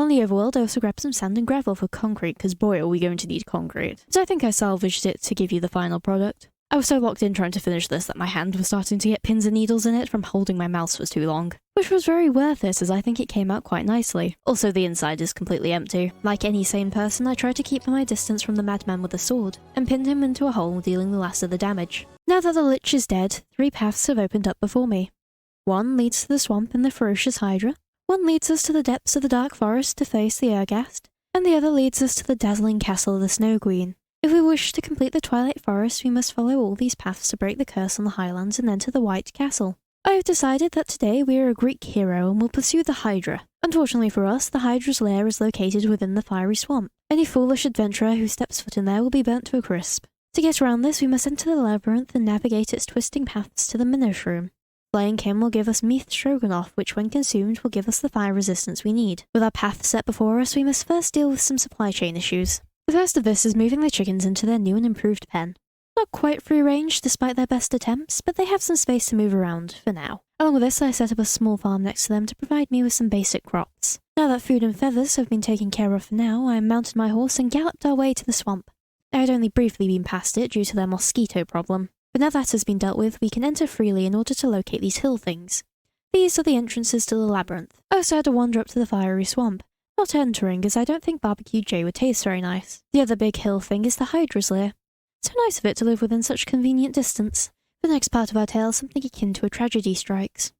On the overworld, I also grabbed some sand and gravel for concrete, because boy are we going to need concrete. So I think I salvaged it to give you the final product. I was so locked in trying to finish this that my hand was starting to get pins and needles in it from holding my mouse for too long. Which was very worth it, as I think it came out quite nicely. Also, the inside is completely empty. Like any sane person, I tried to keep my distance from the madman with the sword, and pinned him into a hole, dealing the last of the damage. Now that the Lich is dead, 3 paths have opened up before me. One leads to the swamp and the ferocious Hydra, one leads us to the depths of the dark forest to face the Urghast, and the other leads us to the dazzling castle of the Snow Queen. If we wish to complete the Twilight Forest, we must follow all these paths to break the curse on the Highlands and enter the White Castle. I have decided that today we are a Greek hero and will pursue the Hydra. Unfortunately for us, the Hydra's lair is located within the fiery swamp. Any foolish adventurer who steps foot in there will be burnt to a crisp. To get around this, we must enter the Labyrinth and navigate its twisting paths to the Minotaur. Flying Kim will give us meat stroganoff, which when consumed will give us the fire resistance we need. With our path set before us, we must first deal with some supply chain issues. The first of this is moving the chickens into their new and improved pen. Not quite free range despite their best attempts, but they have some space to move around, for now. Along with this, I set up a small farm next to them to provide me with some basic crops. Now that food and feathers have been taken care of for now, I mounted my horse and galloped our way to the swamp. I had only briefly been past it due to their mosquito problem, but now that has been dealt with, we can enter freely in order to locate these hill things. These are the entrances to the Labyrinth. I also had to wander up to the fiery swamp. Not entering, as I don't think barbecued jay would taste very nice. The other big hill thing is the Hydra's lair. So nice of it to live within such convenient distance. The next part of our tale, something akin to a tragedy strikes.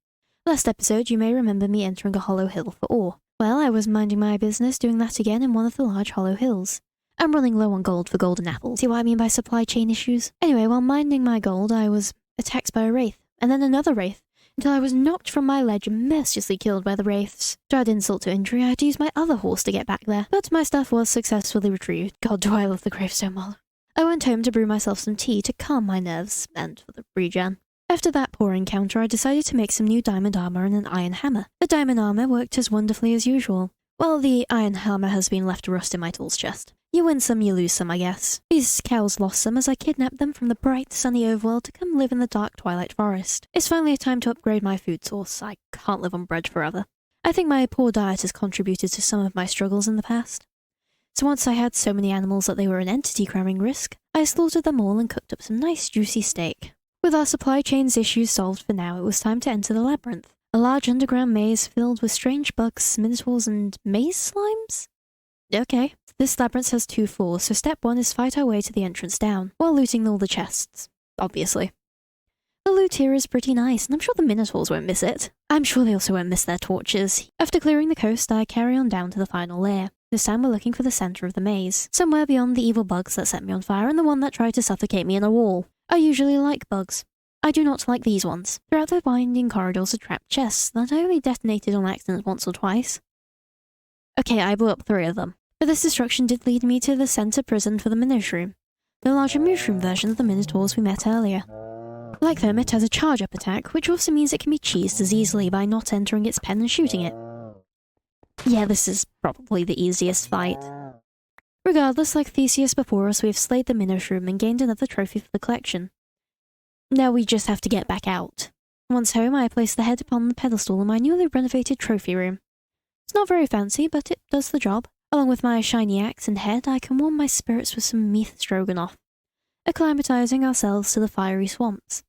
Last episode, you may remember me entering a hollow hill for ore. Well, I was minding my business doing that again in one of the large hollow hills. I'm running low on gold for golden apples. See what I mean by supply chain issues? Anyway, while minding my gold, I was attacked by a wraith, and then another wraith, until I was knocked from my ledge and mercilessly killed by the wraiths. To add insult to injury, I had to use my other horse to get back there, but my stuff was successfully retrieved. God, do I love the GraveStone Mod. I went home to brew myself some tea to calm my nerves, and for the regen. After that poor encounter, I decided to make some new diamond armor and an iron hammer. The diamond armor worked as wonderfully as usual, while the iron hammer has been left to rust in my tools chest. You win some, you lose some, I guess. These cows lost some as I kidnapped them from the bright, sunny overworld to come live in the dark Twilight Forest. It's finally a time to upgrade my food source. I can't live on bread forever. I think my poor diet has contributed to some of my struggles in the past. So once I had so many animals that they were an entity cramming risk, I slaughtered them all and cooked up some nice juicy steak. With our supply chain's issues solved for now, it was time to enter the Labyrinth. A large underground maze filled with strange bugs, minotaurs, and maze slimes? Okay. This labyrinth has 2 floors, so step 1 is fight our way to the entrance down, while looting all the chests. Obviously. The loot here is pretty nice, and I'm sure the Minotaurs won't miss it. I'm sure they also won't miss their torches. After clearing the coast, I carry on down to the final lair. This time we're looking for the center of the maze, somewhere beyond the evil bugs that set me on fire and the one that tried to suffocate me in a wall. I usually like bugs. I do not like these ones. Throughout the winding corridors are trapped chests that I only detonated on accident once or twice. Okay, I blew up 3 of them. But this destruction did lead me to the center prison for the Minotaur, the larger mushroom version of the Minotaurs we met earlier. Like them, it has a charge-up attack, which also means it can be cheesed as easily by not entering its pen and shooting it. Yeah, this is probably the easiest fight. Regardless, like Theseus before us, we have slayed the Minotaur and gained another trophy for the collection. Now we just have to get back out. Once home, I place the head upon the pedestal in my newly renovated trophy room. It's not very fancy, but it does the job. Along with my shiny axe and head, I can warm my spirits with some meat stroganoff, acclimatizing ourselves to the fiery swamps.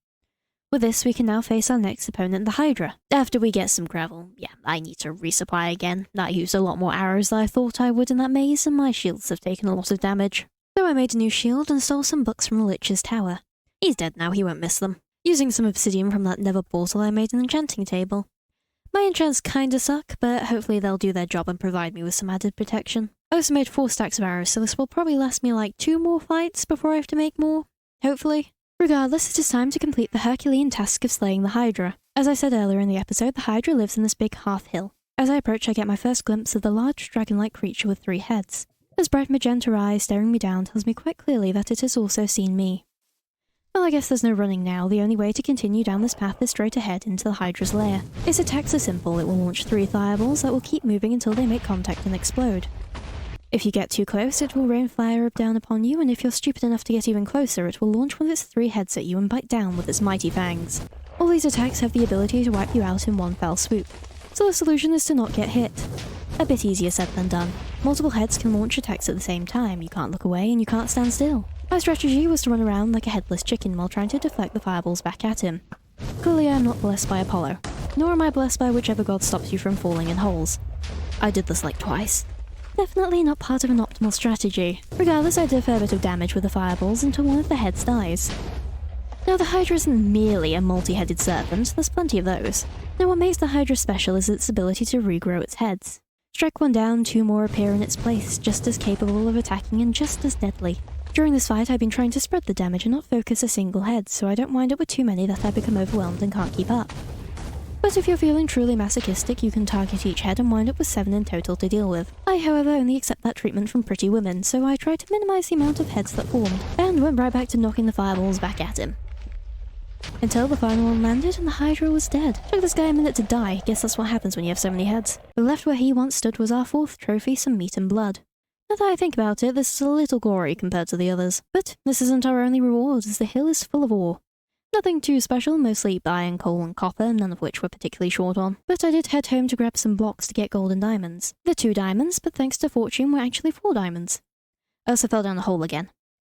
With this, we can now face our next opponent, the Hydra. After we get some gravel, yeah, I need to resupply again. I used a lot more arrows than I thought I would in that maze, and my shields have taken a lot of damage. So I made a new shield and stole some books from the Lich's tower. He's dead now, he won't miss them. Using some obsidian from that nether portal, I made an enchanting table. My enchants kinda suck, but hopefully they'll do their job and provide me with some added protection. I also made 4 stacks of arrows, so this will probably last me like 2 more fights before I have to make more. Hopefully. Regardless, it is time to complete the Herculean task of slaying the Hydra. As I said earlier in the episode, the Hydra lives in this big half hill. As I approach, I get my first glimpse of the large dragon-like creature with 3 heads. Its bright magenta eye staring me down tells me quite clearly that it has also seen me. Well, I guess there's no running now. The only way to continue down this path is straight ahead into the Hydra's lair. Its attacks are simple. It will launch 3 fireballs that will keep moving until they make contact and explode. If you get too close, it will rain fire down upon you, and if you're stupid enough to get even closer, it will launch one of its 3 heads at you and bite down with its mighty fangs. All these attacks have the ability to wipe you out in one fell swoop, so the solution is to not get hit. A bit easier said than done. Multiple heads can launch attacks at the same time, you can't look away and you can't stand still. My strategy was to run around like a headless chicken while trying to deflect the fireballs back at him. Clearly I am not blessed by Apollo, nor am I blessed by whichever god stops you from falling in holes. I did this like twice. Definitely not part of an optimal strategy. Regardless, I did a fair bit of damage with the fireballs until one of the heads dies. Now the Hydra isn't merely a multi-headed serpent, there's plenty of those. Now what makes the Hydra special is its ability to regrow its heads. Strike one down, two more appear in its place, just as capable of attacking and just as deadly. During this fight I've been trying to spread the damage and not focus a single head, so I don't wind up with too many that I become overwhelmed and can't keep up. But if you're feeling truly masochistic, you can target each head and wind up with 7 in total to deal with. I, however, only accept that treatment from pretty women, so I tried to minimise the amount of heads that formed, and went right back to knocking the fireballs back at him. Until the final one landed and the Hydra was dead. Took this guy a minute to die, guess that's what happens when you have so many heads. The left where he once stood was our 4th trophy, some meat and blood. Now that I think about it, this is a little gory compared to the others. But this isn't our only reward, as the hill is full of ore. Nothing too special, mostly iron, coal and copper, none of which we're particularly short on. But I did head home to grab some blocks to get gold and diamonds. They're 2 diamonds, but thanks to fortune we're actually 4 diamonds. I also fell down the hole again.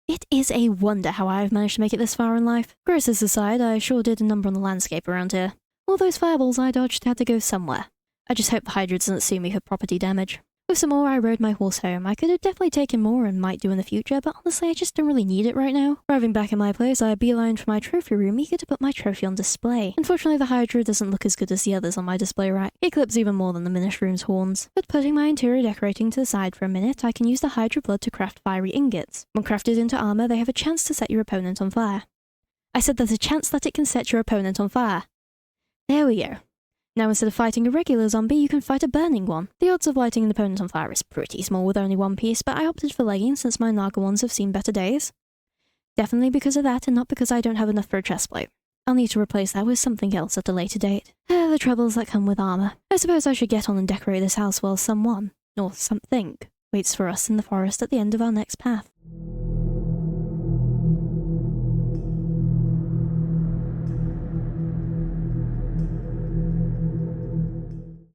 It is a wonder how I've managed to make it this far in life. Grosses aside, I sure did a number on the landscape around here. All those fireballs I dodged had to go somewhere. I just hope the Hydra doesn't sue me for property damage. With some more, I rode my horse home. I could have definitely taken more and might do in the future, but honestly I just don't really need it right now. Arriving back at my place, I beelined for my trophy room, eager to put my trophy on display. Unfortunately, the Hydra doesn't look as good as the others on my display rack. It clips even more than the Minish Room's horns. But putting my interior decorating to the side for a minute, I can use the Hydra blood to craft fiery ingots. When crafted into armor, they have a chance to set your opponent on fire. I said there's a chance that it can set your opponent on fire. There we go. Now instead of fighting a regular zombie, you can fight a burning one. The odds of lighting an opponent on fire is pretty small with only 1 piece, but I opted for leggings since my Naga ones have seen better days. Definitely because of that and not because I don't have enough for a chestplate. I'll need to replace that with something else at a later date. The troubles that come with armor. I suppose I should get on and decorate this house while someone, or something, waits for us in the forest at the end of our next path.